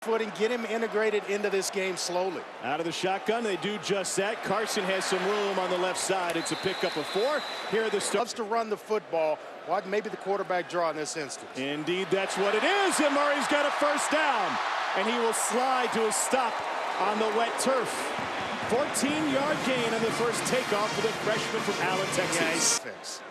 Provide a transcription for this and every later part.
foot and get him integrated into this game slowly. Out of the shotgun, they do just that. Carson has some room on the left side. It's a pickup of 4. Here are the starts. Loves to run the football. Why maybe the quarterback draw in this instance? Indeed, that's what it is. And Murray's got a first down. And he will slide to a stop on the wet turf. 14-yard gain on the first takeoff for the freshman from Allen, Texas. Nice.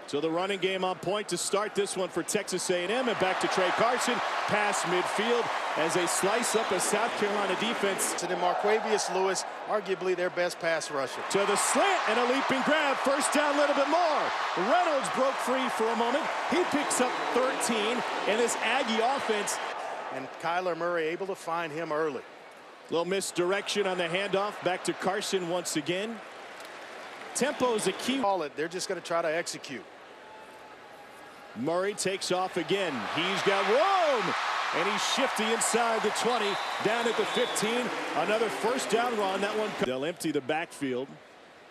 So the running game on point to start this one for Texas A&M, and back to Trey Carson, pass midfield as they slice up a South Carolina defense. To the Marquavius Lewis, arguably their best pass rusher. To the slant and a leaping grab, first down a little bit more. Reynolds broke free for a moment. He picks up 13, and this Aggie offense. And Kyler Murray able to find him early. Little misdirection on the handoff, back to Carson once again. Tempo is a key. They're just going to try to execute. Murray takes off again. He's got room, and he's shifty inside the 20, down at the 15. Another first down run. That one. They'll empty the backfield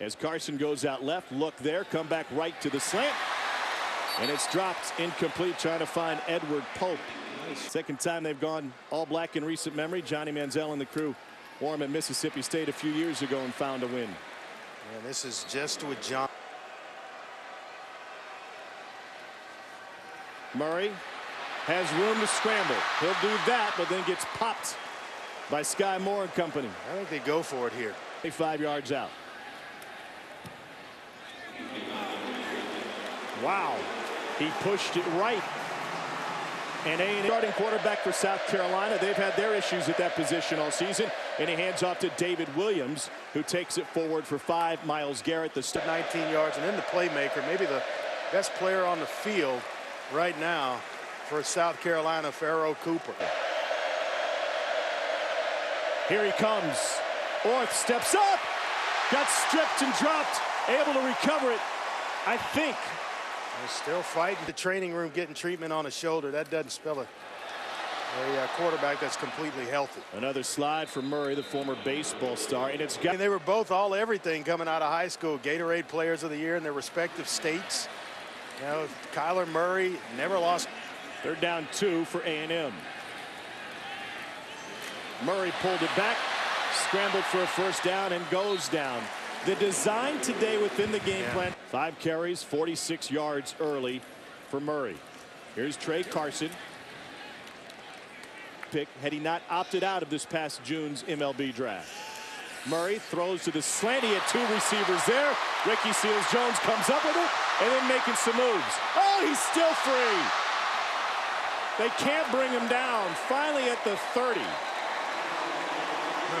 as Carson goes out left. Look there, come back right to the slant, and it's dropped incomplete. Trying to find Edward Pope. Second time they've gone all black in recent memory. Johnny Manziel and the crew wore him at Mississippi State a few years ago and found a win. And this is just with John. Murray has room to scramble. He'll do that, but then gets popped by Sky Moore and company. I think they go for it here. 5 yards out. Wow. He pushed it right. And A&M starting quarterback for South Carolina. They've had their issues at that position all season. And he hands off to David Williams, who takes it forward for 5. Myles Garrett, the 19 yards, and then the playmaker, maybe the best player on the field right now for South Carolina, Pharoh Cooper. Here he comes. Orth steps up, got stripped and dropped, able to recover it, I think. They're still fighting. The training room getting treatment on a shoulder. That doesn't spell a quarterback that's completely healthy. Another slide for Murray, the former baseball star, and it's got. And they were both all everything coming out of high school. Gatorade Players of the Year in their respective states. You know, Kyler Murray never lost. They're down 2 for A&M. Murray pulled it back, scrambled for a first down, and goes down. The design today within the game plan. 5 carries, 46 yards early for Murray. Here's Trey Carson. Pick had he not opted out of this past June's MLB draft. Murray throws to the slant. He had 2 receivers there. Ricky Seals-Jones comes up with it and then making some moves. Oh, he's still free. They can't bring him down. Finally at the 30.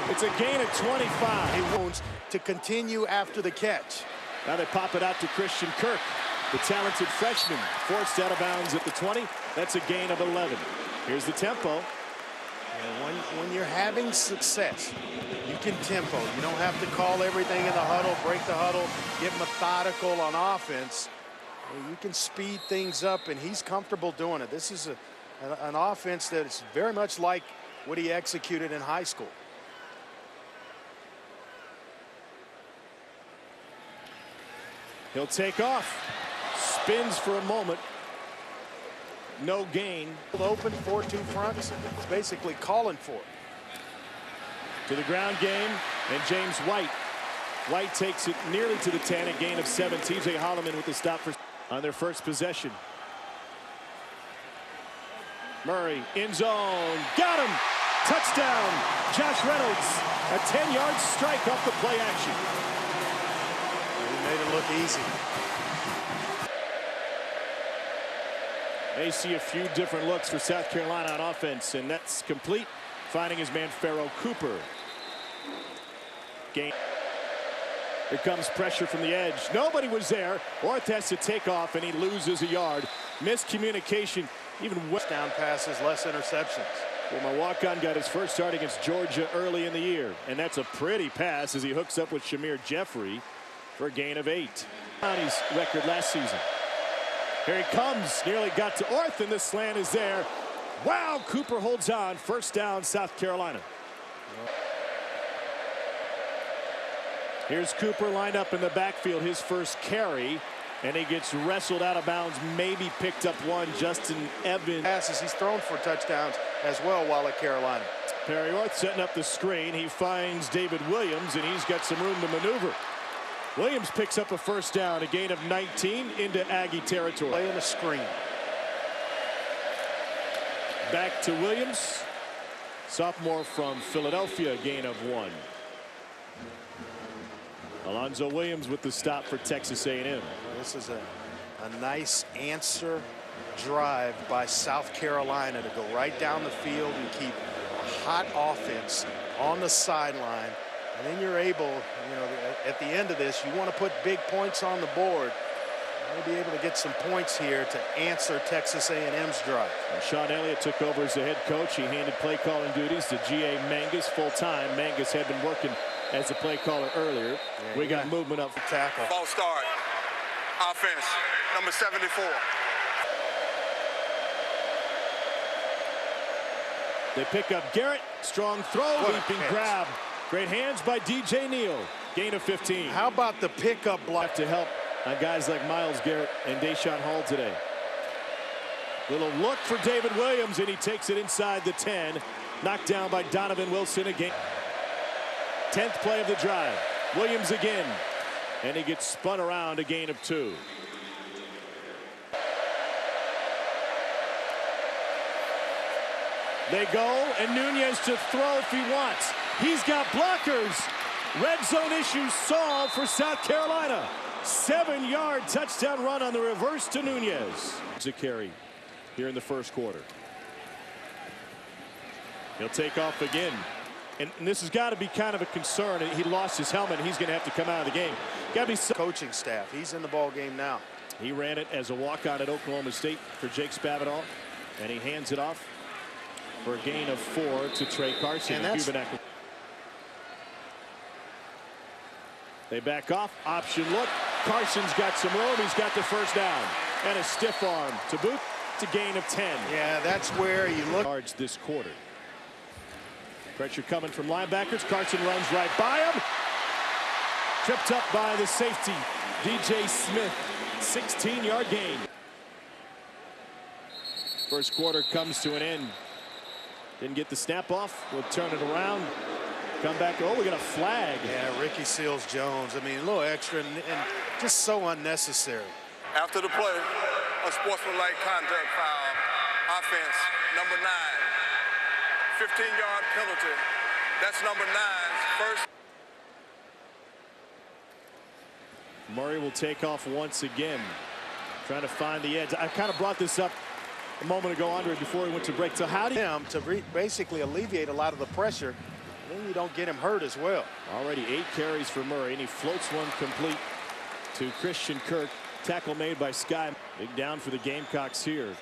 It's a gain of 25. He wants to continue after the catch. Now they pop it out to Christian Kirk, the talented freshman, forced out of bounds at the 20. That's a gain of 11. Here's the tempo. And when you're having success, you can tempo. You don't have to call everything in the huddle, break the huddle, get methodical on offense. You can speed things up, and he's comfortable doing it. This is an offense that is very much like what he executed in high school. He'll take off, spins for a moment. No gain. Open 4-2 fronts. It's basically calling for it. To the ground game, and James White. White takes it nearly to the 10, a gain of 7. TJ Holloman with the stop for on their first possession. Murray in zone, got him. Touchdown, Josh Reynolds. A 10-yard strike off the play action. He made it look easy. They see a few different looks for South Carolina on offense, and that's complete. Finding his man Pharoh Cooper. Game. Here comes pressure from the edge. Nobody was there. Orth has to take off, and he loses a yard. Miscommunication. Even down passes, less interceptions. Well, my walk-on got his first start against Georgia early in the year, and that's a pretty pass as he hooks up with Shamir Jeffrey for a gain of 8. County's record last season. Here he comes, nearly got to Orth, and the slant is there. Wow, Cooper holds on. First down, South Carolina. Here's Cooper lined up in the backfield, his first carry, and he gets wrestled out of bounds, maybe picked up one. Justin Evans. Passes, he's thrown for touchdowns as well while at Carolina. Perry Orth setting up the screen. He finds David Williams, and he's got some room to maneuver. Williams picks up a first down, a gain of 19 into Aggie territory. Playing a screen. Back to Williams. Sophomore from Philadelphia, gain of 1. Alonzo Williams with the stop for Texas A&M. This is a nice answer drive by South Carolina to go right down the field and keep a hot offense on the sideline. And then you're able, at the end of this, you want to put big points on the board. Maybe able to get some points here to answer Texas A&M's drive. And Sean Elliott took over as the head coach. He handed play calling duties to G.A. Mangus full time. Mangus had been working as a play caller earlier. Yeah, we got movement up. Tackle. False start. Offense, number 74. They pick up Garrett. Strong throw. Leaping grab. Great hands by DJ Neal. Gain of 15. How about the pickup block to help on guys like Myles Garrett and Deshaun Hall today. Little look for David Williams, and he takes it inside the 10. Knocked down by Donovan Wilson again. 10th play of the drive. Williams again. And he gets spun around, a gain of 2. They go, and Nunez to throw if he wants. He's got blockers. Red zone issues solved for South Carolina. 7-yard touchdown run on the reverse to Nunez. It's a carry here in the first quarter. He'll take off again. And this has got to be kind of a concern. He lost his helmet. He's going to have to come out of the game. Got to be coaching staff. He's in the ball game now. He ran it as a walk-on at Oklahoma State for Jake Spavital. And he hands it off for a gain of 4 to Trey Carson. They back off. Option look. Carson's got some room. He's got the first down. And a stiff arm to boot. To gain of 10. Yeah, that's where you look. Yards this quarter. Pressure coming from linebackers. Carson runs right by him. Tripped up by the safety, DJ Smith. 16-yard gain. First quarter comes to an end. Didn't get the snap off. We'll turn it around. Come back. Oh, we got a flag. Yeah, Ricky Seals-Jones. I mean, a little extra and just so unnecessary. After the play, a sportsmanlike conduct foul. Offense, number 9. 15-yard penalty. That's number 9's first. Murray will take off once again. Trying to find the edge. I kind of brought this up a moment ago, Andre, before we went to break. So how do you... to basically alleviate a lot of the pressure, then you don't get him hurt as well. Already 8 carries for Murray, and he floats one complete to Christian Kirk. Tackle made by Sky. Big down for the Gamecocks here.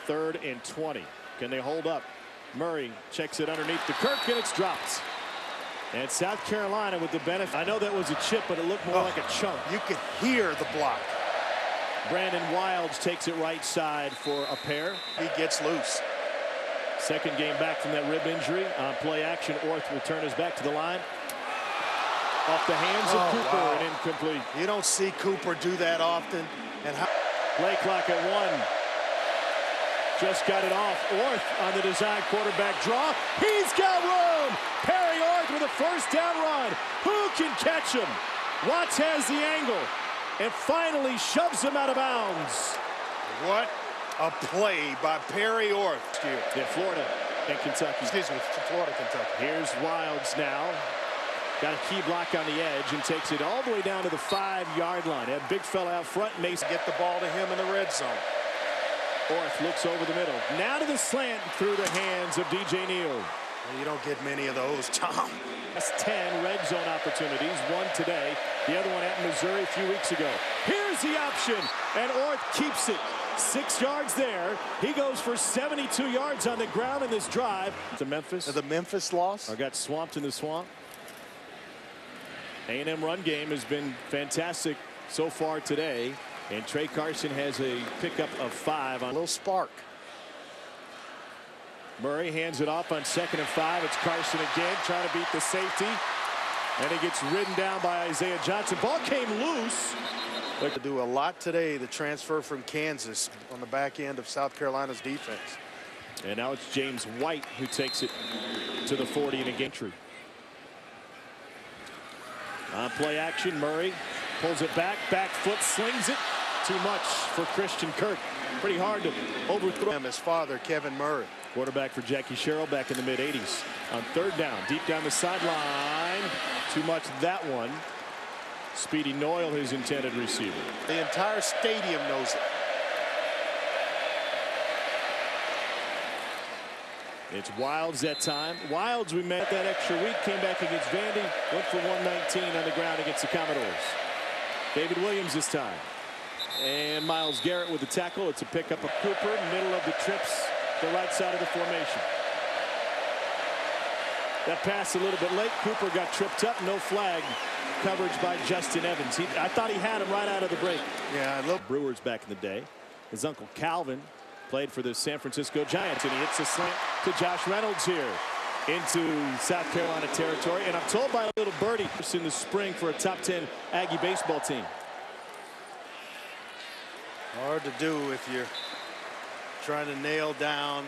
3rd and 20. Can they hold up? Murray checks it underneath to Kirk, and it's dropped. And South Carolina with the benefit. I know that was a chip, but it looked more like a chunk. You could hear the block. Brandon Wilds takes it right side for a pair. He gets loose. Second game back from that rib injury. On play action, Orth will turn his back to the line. Off the hands of Cooper and incomplete. You don't see Cooper do that often. And play clock at 1. Just got it off. Orth on the design quarterback draw. He's got room. Perry Orth with a first down run. Who can catch him? Watts has the angle and finally shoves him out of bounds. What a play by Perry Orth. Yeah, Florida and Kentucky. Excuse me, Florida, Kentucky. Here's Wilds now. Got a key block on the edge and takes it all the way down to the 5-yard line. That big fella out front. Mason get the ball to him in the red zone. Orth looks over the middle. Now to the slant through the hands of DJ Neal. Well, you don't get many of those, Tom. That's 10 red zone opportunities. One today. The other one at Missouri a few weeks ago. Here's the option. And Orth keeps it. 6 yards there. He goes for 72 yards on the ground in this drive. To Memphis. The Memphis loss. Or got swamped in the swamp. A&M run game has been fantastic so far today. And Trey Carson has a pickup of 5 on a little spark. Murray hands it off on 2nd and 5. It's Carson again trying to beat the safety. And he gets ridden down by Isaiah Johnson. Ball came loose. To do a lot today, the transfer from Kansas on the back end of South Carolina's defense. And now it's James White who takes it to the 40 in a gantry. On play action, Murray pulls it back foot, slings it. Too much for Christian Kirk. Pretty hard to overthrow him. His father, Kevin Murray. Quarterback for Jackie Sherrill back in the mid-'80s. On third down, deep down the sideline. Too much that one. Speedy Noyle, his intended receiver. The entire stadium knows it. It's Wilds that time. Wilds, we met that extra week, came back against Vandy, went for 119 on the ground against the Commodores. David Williams this time. And Myles Garrett with the tackle. It's a pickup of Cooper, middle of the trips, the right side of the formation. That pass a little bit late. Cooper got tripped up, no flag. Coverage by Justin Evans. I thought he had him right out of the break. Yeah, I love Brewers back in the day. His uncle Calvin played for the San Francisco Giants, and he hits a slant to Josh Reynolds here into South Carolina territory. And I'm told by a little birdie in the spring for a top 10 Aggie baseball team. hard to do if you're trying to nail down.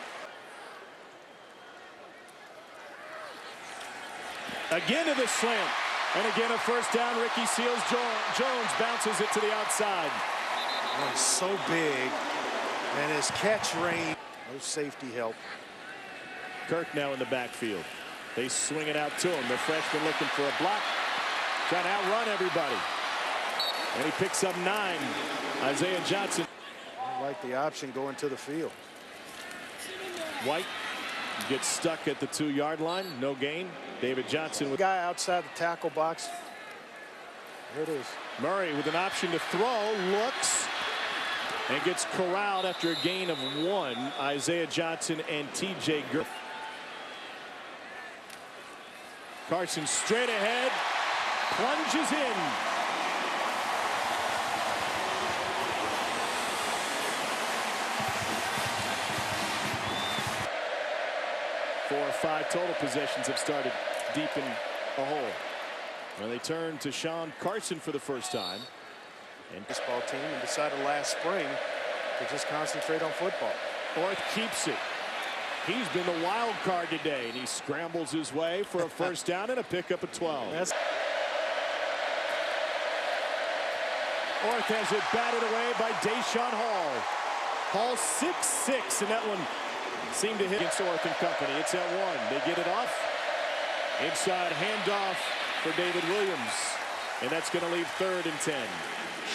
Again to the slant. And again a first down. Ricky Seals. Jones bounces it to the outside. Oh, he's so big. And his catch range. No safety help. Kirk now in the backfield. They swing it out to him. The freshman looking for a block. Trying to outrun everybody. And he picks up 9. Isaiah Johnson. I like the option going to the field. White gets stuck at the 2-yard line. No gain. David Johnson with guy outside the tackle box. There it is. Murray with an option to throw. Looks and gets corralled after a gain of 1. Isaiah Johnson and T.J. Griff. Carson straight ahead. Plunges in. Four or 5 total possessions have started deep in a hole. And they turn to Sean Carson for the first time. And baseball team and decided last spring to just concentrate on football. Orth keeps it. He's been the wild card today, and he scrambles his way for a first down and a pickup at 12. Orth has it batted away by Deshaun Hall. Hall 6'6", and that one seemed to hit against Orth and company. It's at 1. They get it off. Inside handoff for David Williams. And that's going to leave 3rd and 10.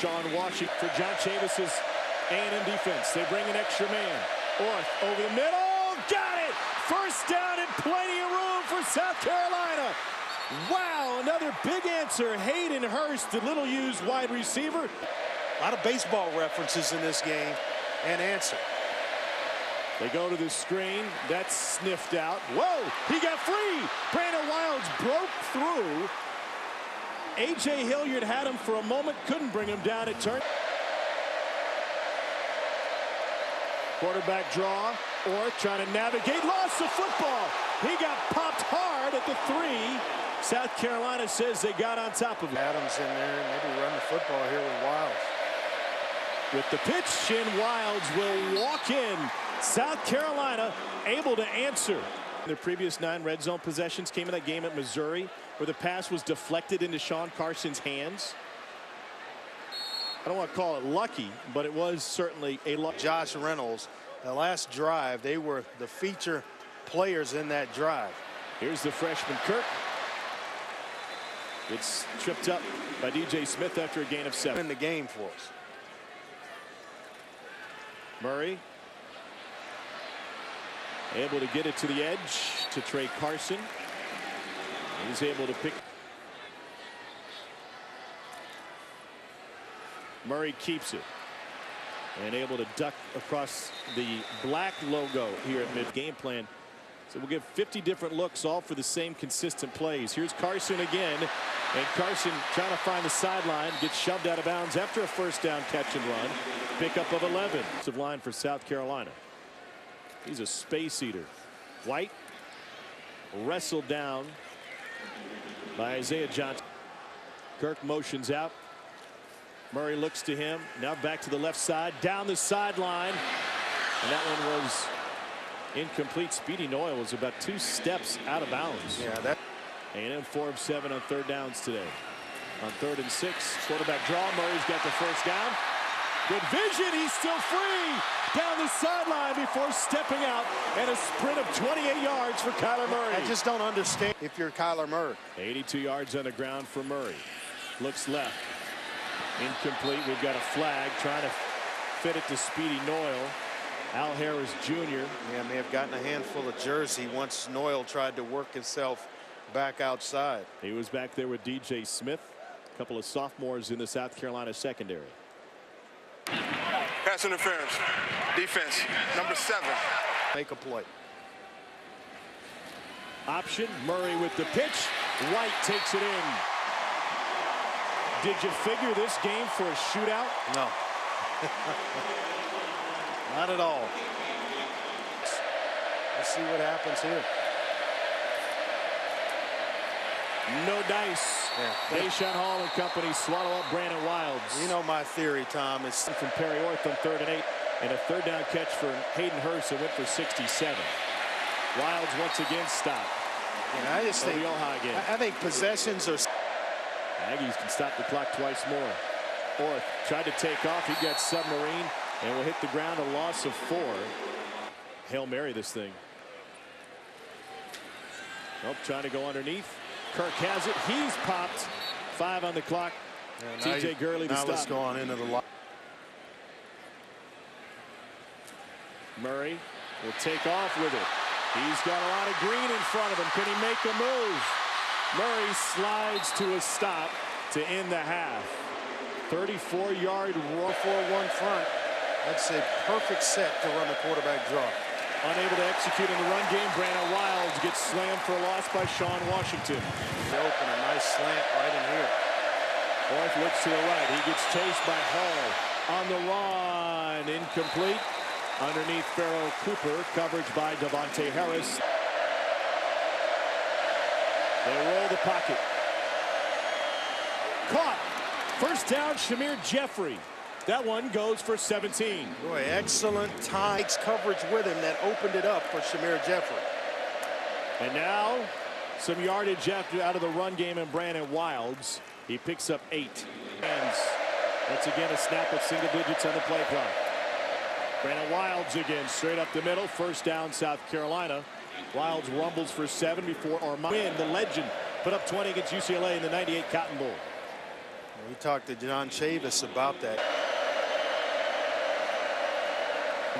Sean Washington for John Chavis's A&M defense. They bring an extra man. Orth over the middle. Got it! First down and plenty of room for South Carolina. Wow, another big answer. Hayden Hurst, the little used wide receiver. A lot of baseball references in this game. And answer. They go to the screen. That's sniffed out. Whoa, he got free. Brandon Wilds broke through. A.J. Hilliard had him for a moment, couldn't bring him down. It turned. Quarterback draw. Orth trying to navigate. Lost the football. He got popped hard at the 3. South Carolina says they got on top of it. Adams in there. Maybe run the football here with Wilds. With the pitch, and Wilds will walk in. South Carolina able to answer. Their previous 9 red zone possessions came in that game at Missouri, where the pass was deflected into Sean Carson's hands. I don't want to call it lucky, but it was certainly a luck. Josh Reynolds, the last drive, they were the feature players in that drive. Here's the freshman Kirk. It's tripped up by DJ Smith after a gain of 7. In the game for us. Murray able to get it to the edge to Trey Carson. He's able to pick. Murray keeps it and able to duck across the black logo here at mid game plan. So we'll give 50 different looks, all for the same consistent plays. Here's Carson again, and Carson trying to find the sideline, gets shoved out of bounds after a first down catch and run. Pickup of 11. Of line for South Carolina. He's a space eater. White wrestled down by Isaiah Johnson. Kirk motions out. Murray looks to him. Now back to the left side, down the sideline. And that one was Incomplete. Speedy Noyle was about 2 steps out of bounds. Yeah, that. A&M 4 of 7 on 3rd downs today. On 3rd and 6, quarterback draw. Murray's got the first down. Good vision. He's still free down the sideline before stepping out, and a sprint of 28 yards for Kyler Murray. I just don't understand if you're Kyler Murray. 82 yards on the ground for Murray. Looks left. Incomplete. We've got a flag trying to fit it to Speedy Noyle. Al Harris Jr. Yeah, may have gotten a handful of jersey once Noyle tried to work himself back outside. He was back there with DJ Smith, a couple of sophomores in the South Carolina secondary. Pass interference. Defense, number 7. Make a play. Option. Murray with the pitch. White takes it in. Did you figure this game for a shootout? No. Not at all. Let's see what happens here. No dice. Yeah. Deshaun Hall and company swallow up Brandon Wilds. You know my theory, Tom, is From Perry Orth on 3rd and 8, and a 3rd down catch for Hayden Hurst that went for 67. Wilds once again stopped. I just think again. I think possessions are. Aggies can stop the clock twice more. Orth tried to take off. He got submarine and will hit the ground, a loss of 4. Hail Mary this thing. Nope, trying to go underneath. Kirk has it. He's popped. 5 on the clock. TJ Gurley to now stop. Let's go on into the line. Murray will take off with it. He's got a lot of green in front of him. Can he make a move? Murray slides to a stop to end the half. 34-yard roll. 4-1 front. That's a perfect set to run the quarterback draw. Unable to execute in the run game. Brandon Wilds gets slammed for a loss by Sean Washington. They open a nice slant right in here. Orth looks to the right. He gets chased by Hall. On the run. Incomplete. Underneath Farrell Cooper. Coverage by Devontae Harris. They roll the pocket. Caught. First down, Shamir Jeffrey. That one goes for 17. Boy, excellent ties coverage with him that opened it up for Shamir Jeffrey. And now some yardage out of the run game in Brandon Wilds. He picks up 8. Hands. That's again a snap with single digits on the play clock. Brandon Wilds again straight up the middle. First down, South Carolina. Wilds rumbles for 7 before Armand, the legend, put up 20 against UCLA in the 98 Cotton Bowl. We talked to John Chavis about that.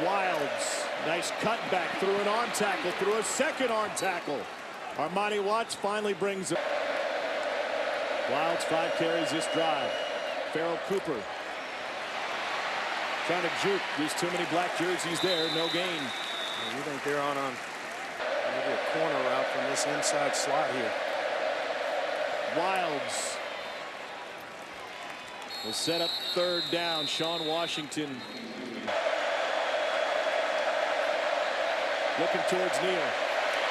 Wilds, nice cutback through an arm tackle, through a second arm tackle. Armani Watts finally brings it. Wilds 5 carries this drive. Farrell Cooper trying to juke. There's too many black jerseys there. No gain. You think they're on maybe a corner route from this inside slot here. Wilds will set up 3rd down. Sean Washington looking towards Neal.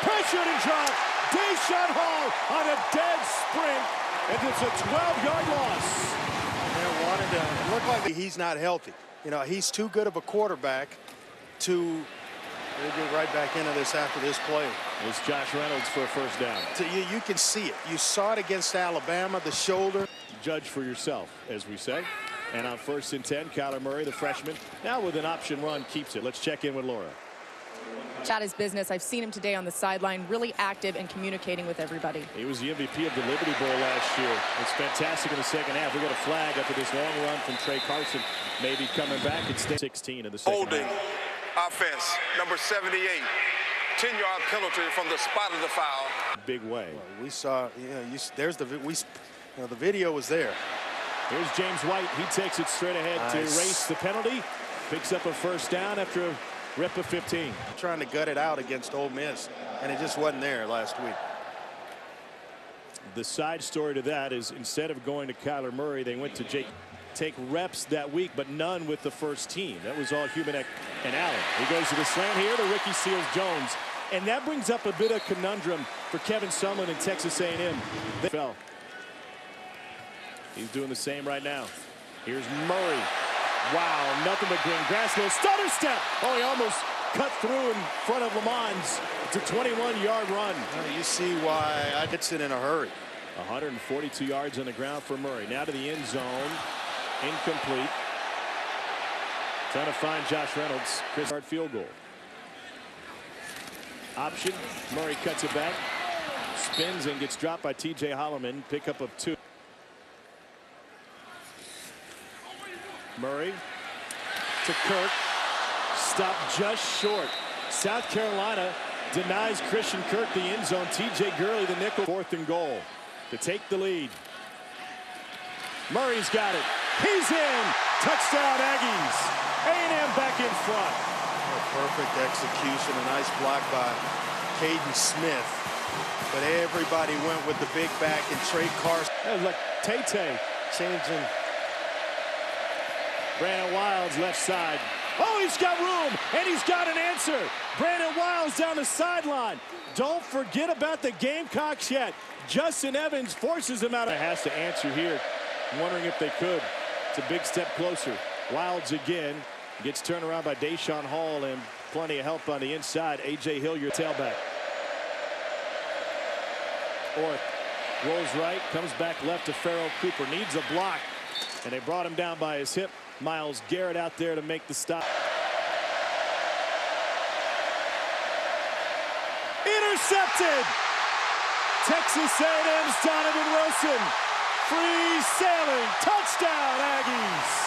Pressured and dropped. Deshaun Hall on a dead sprint, and it's a 12-yard loss. It looked like he's not healthy. You know, he's too good of a quarterback to. We'll get right back into this after this play. It's Josh Reynolds for a first down. So you can see it. You saw it against Alabama, the shoulder. Judge for yourself, as we say. And on 1st and 10, Kyler Murray, the freshman, now with an option run, keeps it. Let's check in with Laura. Chat his business. I've seen him today on the sideline, really active and communicating with everybody. He was the MVP of the Liberty Bowl last year. It's fantastic in the second half. We got a flag after this long run from Trey Carson, maybe coming back and stay 16 in the second Holding. half. Offense, number 78. 10-yard penalty from the spot of the foul. Big way. Well, we saw. There's the the video was there. Here's James White. He takes it straight ahead to erase the penalty. Picks up a first down after a rip of 15. Trying to gut it out against Ole Miss, and it just wasn't there last week. The side story to that is instead of going to Kyler Murray, they went to take reps that week, but none with the first team. That was all Humanek and Allen. He goes to the slant here to Ricky Seals-Jones, and that brings up a bit of conundrum for Kevin Sumlin in Texas A&M. They fell. He's doing the same right now. Here's Murray. Wow, nothing but green grass. Little stutter step. Oh, he almost cut through in front of Lamons. It's a 21-yard run. Well, you see why I gets it in a hurry. 142 yards on the ground for Murray. Now to the end zone. Incomplete. Trying to find Josh Reynolds. Chris Hart field goal. Option. Murray cuts it back. Spins and gets dropped by T.J. Holloman. Pickup of 2. Murray to Kirk. Stopped just short. South Carolina denies Christian Kirk the end zone. T.J. Gurley the nickel. 4th and goal to take the lead. Murray's got it. He's in. Touchdown Aggies. A&M back in front. Perfect execution. A nice block by Caden Smith. But everybody went with the big back and Trey Carson. That was like Tay-Tay. Changing. Brandon Wilds left side. Oh, he's got room, and he's got an answer. Brandon Wilds down the sideline. Don't forget about the Gamecocks yet. Justin Evans forces him out. Has to answer here. Wondering if they could. It's a big step closer. Wilds again. Gets turned around by Deshaun Hall, and plenty of help on the inside. A.J. Hilliard, tailback. Orth rolls right, comes back left to Farrell Cooper. Needs a block, and they brought him down by his hip. Myles Garrett out there to make the stop. Intercepted! Texas A&M's Donovan Wilson. Free sailing. Touchdown, Aggies.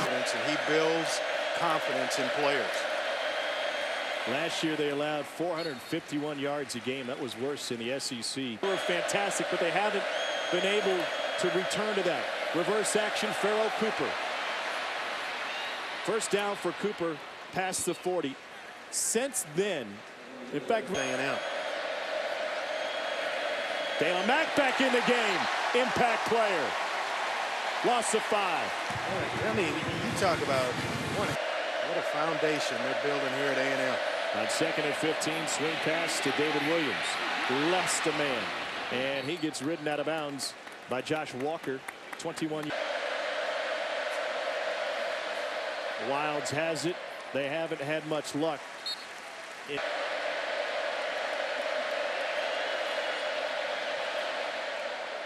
And he builds confidence in players. Last year they allowed 451 yards a game. That was worse in the SEC. They were fantastic, but they haven't been able to return to that. Reverse action, Farrell Cooper. First down for Cooper past the 40. Since then, in fact, A&M. Dalen Mack back in the game. Impact player. Loss of 5. I mean, you talk about what a foundation they're building here at A&M. On 2nd and 15, swing pass to David Williams. Less the man. And he gets ridden out of bounds by Josh Walker. 21. Wilds has it. They haven't had much luck. A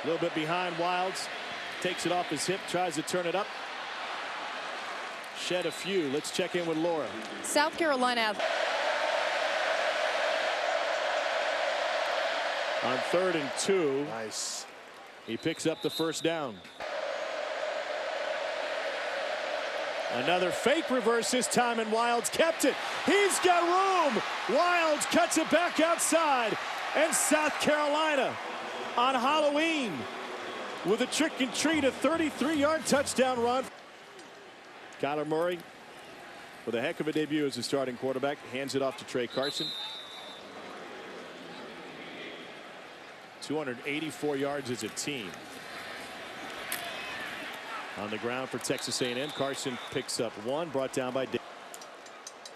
little bit behind Wilds. Takes it off his hip, tries to turn it up. Shed a few. Let's check in with Laura. South Carolina. On 3rd and 2. Nice. He picks up the first down. Another fake reverse this time, and Wilds kept it. He's got room. Wilds cuts it back outside. And South Carolina on Halloween with a trick and treat, a 33-yard touchdown run. Kyler Murray with a heck of a debut as a starting quarterback. Hands it off to Trey Carson. 284 yards as a team. On the ground for Texas A&M. Carson picks up 1, brought down by Dave.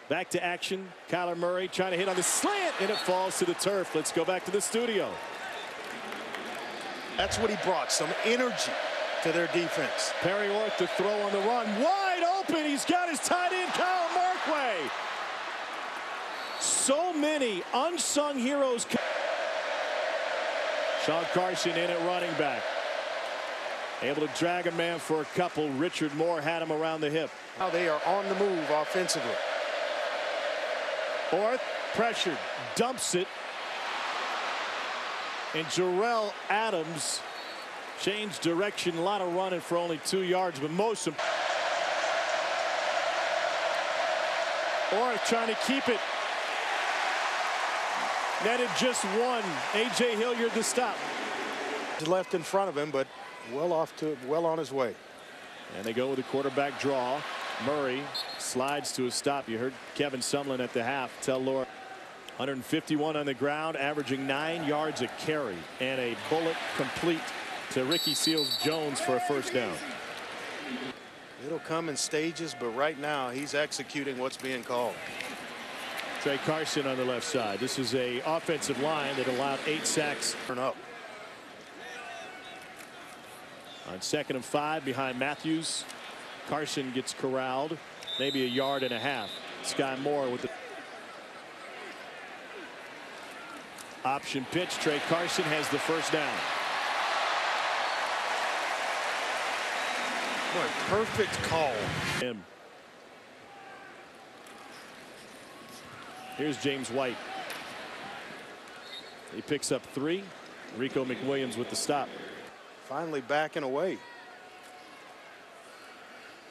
Back to action. Kyler Murray trying to hit on the slant, and it falls to the turf. Let's go back to the studio. That's what he brought, some energy to their defense. Perry Orth to throw on the run. Wide open. He's got his tight end, Kyle Markway. So many unsung heroes. Sean Carson in at running back. Able to drag a man for a couple. Richard Moore had him around the hip. Now they are on the move offensively. Orth pressured, dumps it. And Jarrell Adams changed direction. A lot of running for only 2 yards, but most of Orth trying to keep it. Netted just 1. A.J. Hilliard the stop. He's left in front of him, but well on his way. And they go with a quarterback draw. Murray slides to a stop. You heard Kevin Sumlin at the half tell Laura. 151 on the ground, averaging 9 yards a carry, and a bullet complete to Ricky Seals-Jones for a first down. It'll come in stages, but right now he's executing what's being called. Trey Carson on the left side. This is a offensive line that allowed 8 sacks. Turn up. On 2nd and 5 behind Matthews. Carson gets corralled. Maybe a yard and a half. Sky Moore with the option pitch. Trey Carson has the first down. What a perfect call. Here's James White. He picks up 3. Rico McWilliams with the stop. Finally backing away.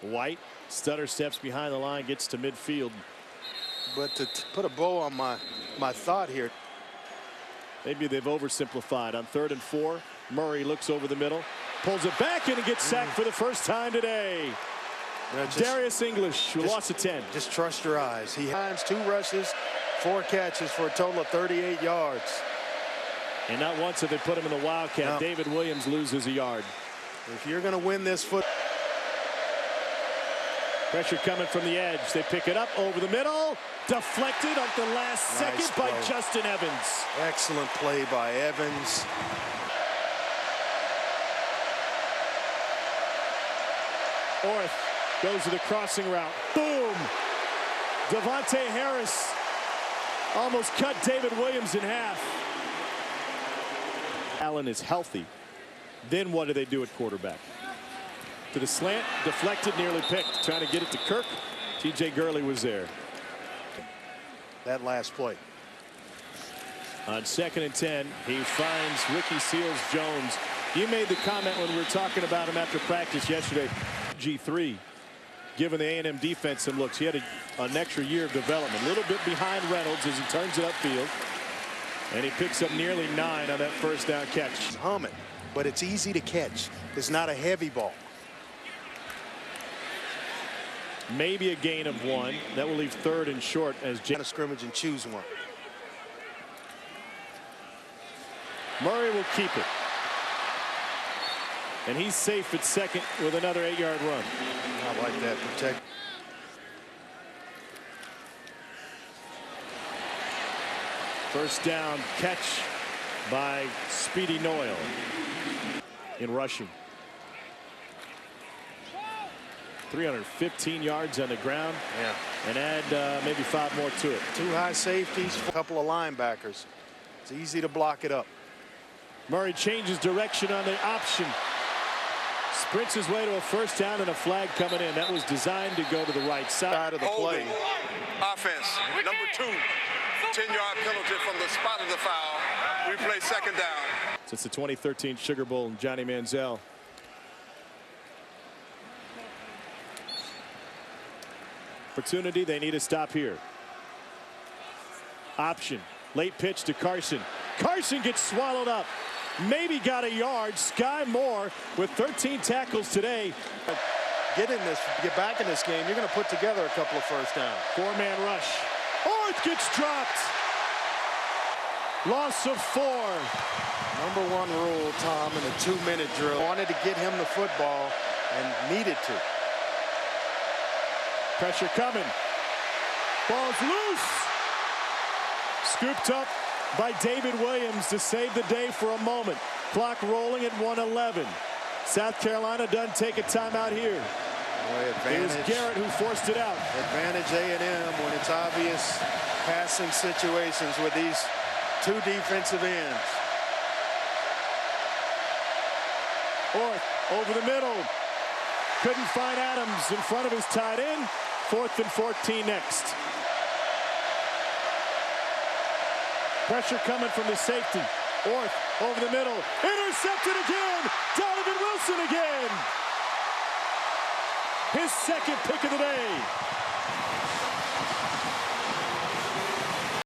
White stutter steps behind the line, gets to midfield. But to put a bow on my thought here. Maybe they've oversimplified. On 3rd and 4, Murray looks over the middle, pulls it back in and gets sacked for the first time today. Darius English, who lost a 10. Just trust your eyes. He has 2 rushes, 4 catches for a total of 38 yards. And not once have they put him in the Wildcat. No. David Williams loses a yard. If you're going to win this foot. Pressure coming from the edge. They pick it up over the middle. Deflected at the last second by Justin Evans. Excellent play by Evans. Orth goes to the crossing route. Boom! Devontae Harris almost cut David Williams in half. Allen is healthy. Then what do they do at quarterback? To the slant, deflected, nearly picked. Trying to get it to Kirk. T.J. Gurley was there. That last play. On 2nd and 10, he finds Ricky Seals-Jones. You made the comment when we were talking about him after practice yesterday. G3, giving the A&M defense some looks. He had an extra year of development. A little bit behind Reynolds as he turns it upfield. And he picks up nearly 9 on that first down catch. Hum it, but it's easy to catch. It's not a heavy ball. Maybe a gain of 1. That will leave 3rd and short as A scrimmage and choose one. Murray will keep it. And he's safe at 2nd with another 8-yard run. I like that protect. First down catch by Speedy Noyle in rushing. 315 yards on the ground. Yeah. And add maybe 5 more to it. 2 high safeties, a couple of linebackers. It's easy to block it up. Murray changes direction on the option. Sprints his way to a first down and a flag coming in. That was designed to go to the right side of the play. Offense, number 2. 10-yard penalty from the spot of the foul. Replay 2nd down. Since the 2013 Sugar Bowl and Johnny Manziel. Opportunity, they need a stop here. Option, late pitch to Carson. Carson gets swallowed up. Maybe got a yard. Sky Moore with 13 tackles today. Get back in this game. You're going to put together a couple of first downs. 4-man rush. Orth gets dropped. Loss of 4. Number 1 rule, Tom, in a 2-minute drill. Wanted to get him the football and needed to. Pressure coming. Ball's loose. Scooped up by David Williams to save the day for a moment. Clock rolling at 1:11. South Carolina doesn't take a timeout here. It was Garrett who forced it out. Advantage A&M when it's obvious passing situations with these 2 defensive ends. Orth over the middle. Couldn't find Adams in front of his tight end. 4th and 14 next. Pressure coming from the safety. Orth over the middle. Intercepted again. Donovan Wilson again. His 2nd pick of the day.